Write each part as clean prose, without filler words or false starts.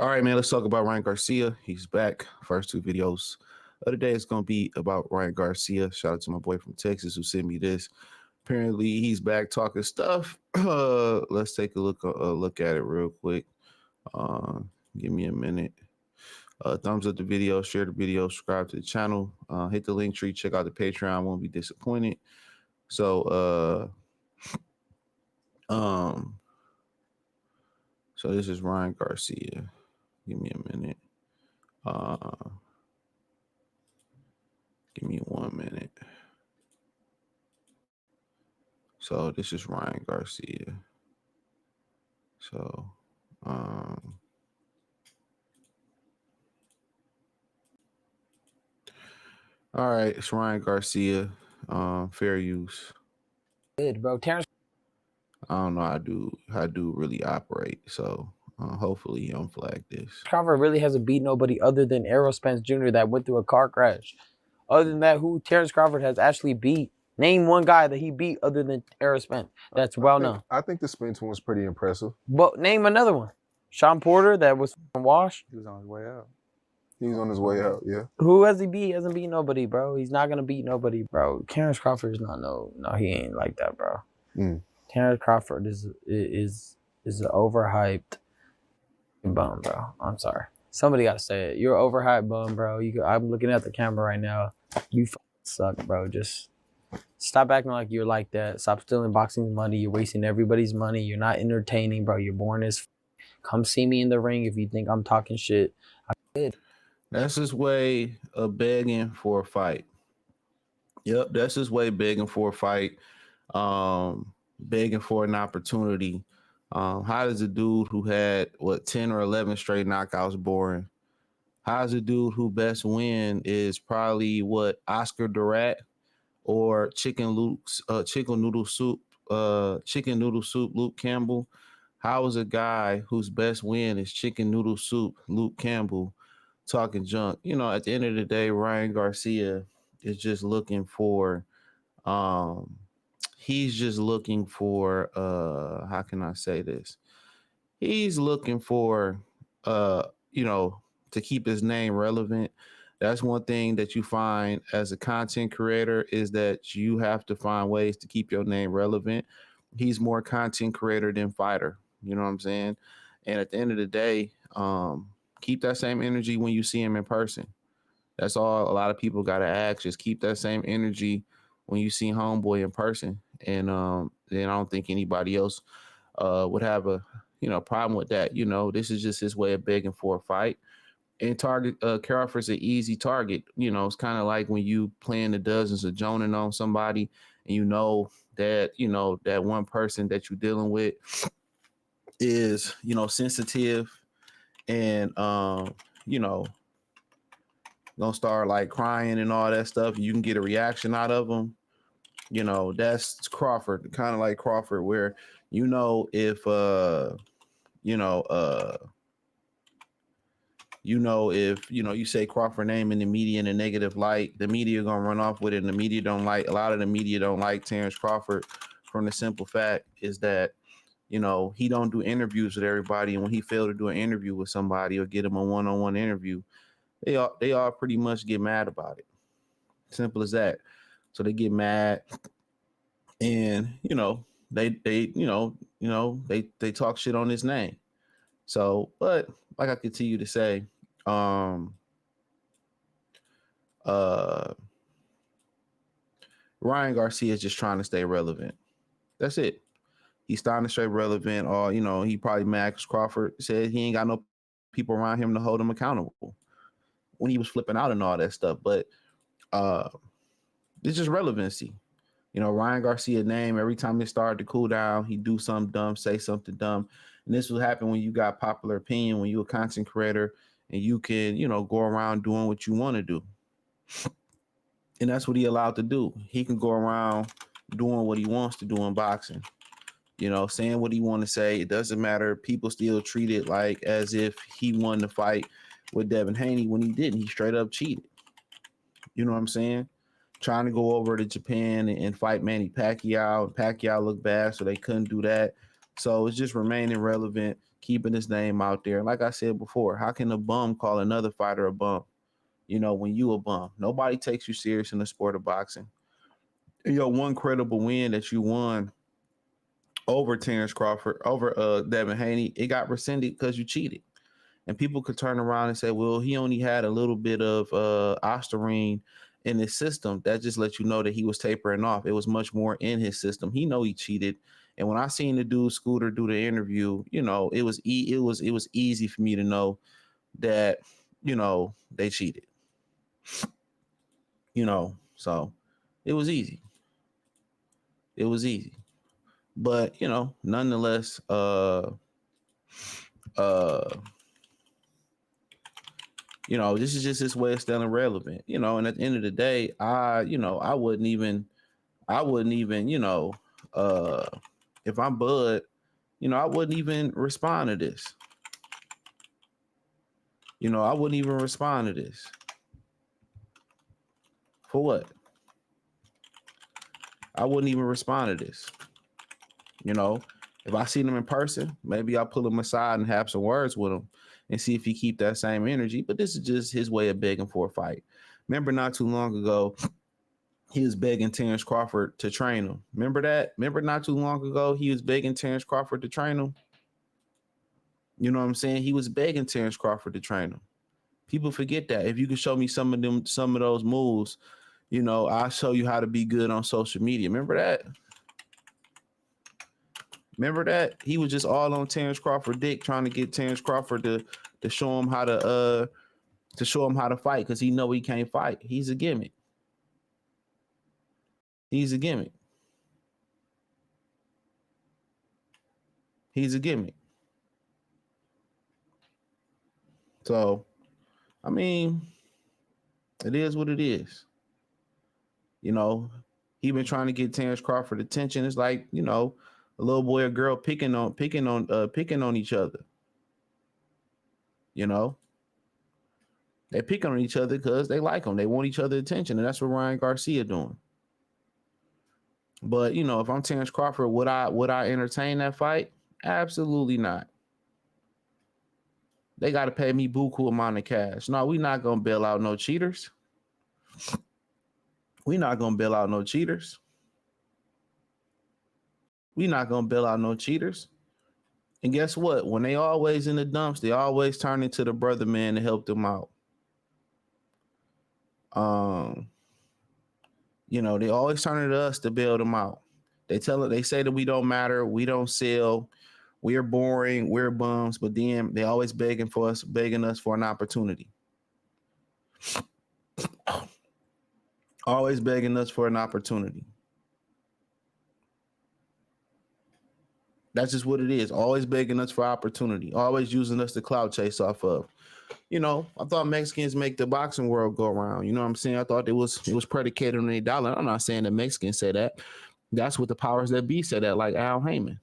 All right, man, let's talk about Ryan Garcia. He's back. First two videos of the day is going to be about Ryan Garcia. Shout out to my boy from Texas who sent me this. Apparently, he's back talking stuff. Let's take a look at it real quick. Uh, Give me a minute. Thumbs up the video, share the video, subscribe to the channel, hit the link tree, check out the Patreon. Won't be disappointed. So, um, so this is Ryan Garcia. Give me a minute. Uh, Give me 1 minute. So this is Ryan Garcia. So, all right, it's Ryan Garcia. Fair use. Good, bro. Terence I don't know how I do really operate. So hopefully you don't flag this. Crawford really hasn't beat nobody other than Errol Spence Jr. that went through a car crash. Other than that, who Terence Crawford has actually beat? Name one guy that he beat other than Errol Spence. That's well known. I think the Spence one was pretty impressive. But name another one. Sean Porter that was from Wash. He was on his way out. He's on his way out, yeah. Who has he beat? He hasn't beat nobody, bro. He's not gonna beat nobody, bro. Terence Crawford is not no, he ain't like that, bro. Terence Crawford is an overhyped bum, bro. I'm sorry. Somebody gotta say it. You're an overhyped bum, bro. I'm looking at the camera right now. You suck, bro. Just stop acting like you're like that. Stop stealing boxing money. You're wasting everybody's money. You're not entertaining, bro. You're boring as Come see me in the ring if you think I'm talking shit. I did. That's his way of begging for a fight. Yep, that's his way begging for a fight, begging for an opportunity. How does a dude who had 10 or 11 straight knockouts boring? How's a dude who best win is probably Oscar Durat or chicken noodle soup Luke Campbell? How is a guy whose best win is chicken noodle soup Luke Campbell talking junk? You know, at the end of the day, Ryan Garcia is just looking for he's just looking for how can I say this? He's looking for to keep his name relevant. That's one thing that you find as a content creator is that you have to find ways to keep your name relevant. He's more content creator than fighter. You know what I'm saying? And at the end of the day, keep that same energy when you see him in person. That's all a lot of people got to ask. Just keep that same energy when you see homeboy in person. And then I don't think anybody else would have a problem with that. This is just his way of begging for a fight. And Crawford's an easy target. It's kind of like when you playing the dozens of joning on somebody and that one person that you're dealing with is, sensitive and, gonna start like crying and all that stuff. You can get a reaction out of them. That's Crawford, kind of like Crawford, where, if you say Crawford name in the media in a negative light, the media gonna run off with it, and a lot of the media don't like Terence Crawford from the simple fact is that, he don't do interviews with everybody, and when he failed to do an interview with somebody or get him a one-on-one interview, they all pretty much get mad about it. Simple as that. So they get mad, and they talk shit on his name. So, but like I continue to say, Ryan Garcia is just trying to stay relevant. That's it. He's starting to stay relevant. Or he probably mad because Crawford said he ain't got no people around him to hold him accountable when he was flipping out and all that stuff. But it's just relevancy. Ryan Garcia's name, every time it started to cool down, he do something dumb, say something dumb. And this will happen when you got popular opinion, when you're a content creator and you can, go around doing what you want to do. And that's what he allowed to do. He can go around doing what he wants to do in boxing. Saying what he want to say. It doesn't matter. People still treat it like as if he won the fight with Devin Haney when he didn't. He straight up cheated. You know what I'm saying? Trying to go over to Japan and fight Manny Pacquiao. Pacquiao looked bad, so they couldn't do that. So it's just remaining relevant. keeping his name out there. Like I said before, how can a bum call another fighter a bum? When you a bum, nobody takes you serious in the sport of boxing. One credible win that you won over Terence Crawford, over Devin Haney, it got rescinded because you cheated. And people could turn around and say, well, he only had a little bit of ostarine in his system. That just lets you know that he was tapering off. It was much more in his system. He know he cheated. And when I seen the dude Scooter do the interview, it was easy for me to know that, they cheated. So it was easy. It was easy. But, nonetheless, this is just his way of staying relevant, and at the end of the day, I wouldn't even, if I'm Bud, I wouldn't even respond to this. I wouldn't even respond to this. For what? I wouldn't even respond to this. If I see him in person, maybe I'll pull him aside and have some words with him and see if he keep that same energy. But this is just his way of begging for a fight. Remember not too long ago, he was begging Terence Crawford to train him. Remember that? Remember not too long ago, he was begging Terence Crawford to train him? You know what I'm saying? He was begging Terence Crawford to train him. People forget that. If you could show me some of those moves, I'll show you how to be good on social media. Remember that? Remember that? He was just all on Terence Crawford dick, trying to get Terence Crawford to show him how to fight, because he know he can't fight. He's a gimmick. He's a gimmick. He's a gimmick. So, I mean, it is what it is. He been trying to get Terence Crawford attention. It's like, a little boy or girl picking on each other. They picking on each other because they like them. They want each other's attention, and that's what Ryan Garcia doing. But if I'm Terence Crawford, would I entertain that fight? Absolutely not. They got to pay me buku amount of cash. No, we not gonna bail out no cheaters. We not gonna bail out no cheaters. We not gonna bail out no cheaters. And guess what? When they always in the dumps, they always turn into the brother man to help them out. They always turn to us to bail them out. They say that we don't matter, we don't sell, we're boring, we're bums, but then they always begging us for an opportunity. Always begging us for an opportunity. That's just what it is. Always begging us for opportunity. Always using us to clout chase off of. I thought Mexicans make the boxing world go around. You know what I'm saying? I thought it was predicated on a dollar. I'm not saying that Mexicans say that. That's what the powers that be say that, like Al Heyman.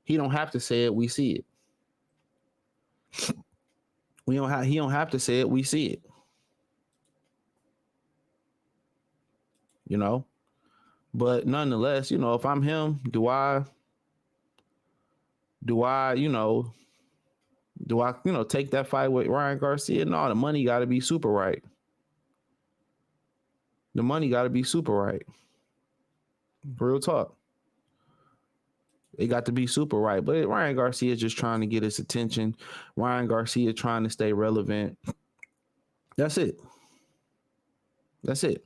He don't have to say it, we see it. He don't have to say it, we see it. But nonetheless, if I'm him, do I take that fight with Ryan Garcia? No, the money got to be super right. The money got to be super right. Real talk. It got to be super right. But Ryan Garcia is just trying to get his attention. Ryan Garcia trying to stay relevant. That's it. That's it.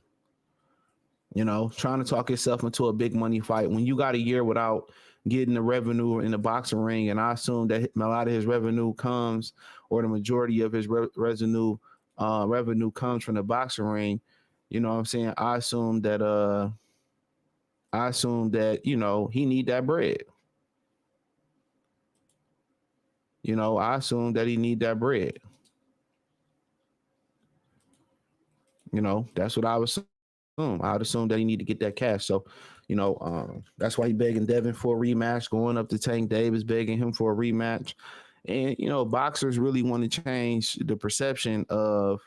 Trying to talk himself into a big money fight when you got a year without getting the revenue in the boxing ring. And I assume that a lot of his revenue comes, or the majority of his revenue comes from the boxing ring. You know what I'm saying? I assume that he need that bread. I assume that he need that bread. That's what I would assume. I would assume that he need to get that cash. So, that's why he begging Devin for a rematch, going up to Tank Davis, begging him for a rematch. And, boxers really want to change the perception of,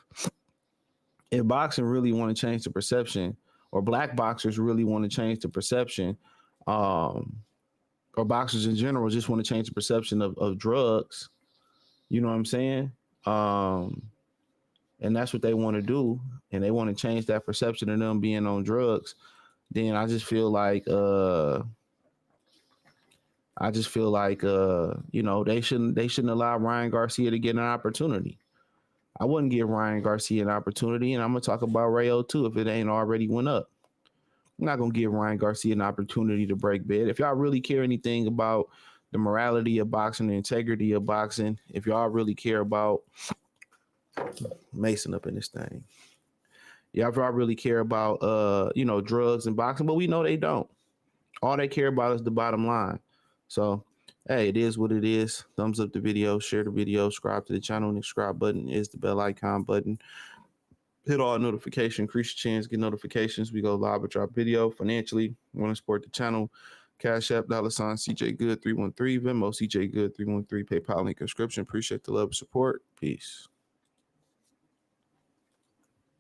if boxing really want to change the perception, or black boxers really want to change the perception, or boxers in general just want to change the perception of drugs. You know what I'm saying? Um, and that's what they want to do, and they want to change that perception of them being on drugs. Then I just feel like you know, they shouldn't allow Ryan Garcia to get an opportunity. I wouldn't give Ryan Garcia an opportunity, and I'm gonna talk about Rayo too if it ain't already went up. I'm not gonna give Ryan Garcia an opportunity to break bed. If y'all really care anything about the morality of boxing, the integrity of boxing, if y'all really care about Mason up in this thing, y'all really care about you know, drugs and boxing, but we know they don't. All they care about is the bottom line. So hey, it is what it is. Thumbs up the video, share the video, subscribe to the channel, and the subscribe button is the bell icon button. Hit all notification, increase your chance, get notifications. We go live with our video financially. Want to support the channel? Cash App, $ CJ Good 313, Venmo CJ Good 313, PayPal link description. Appreciate the love and support. Peace.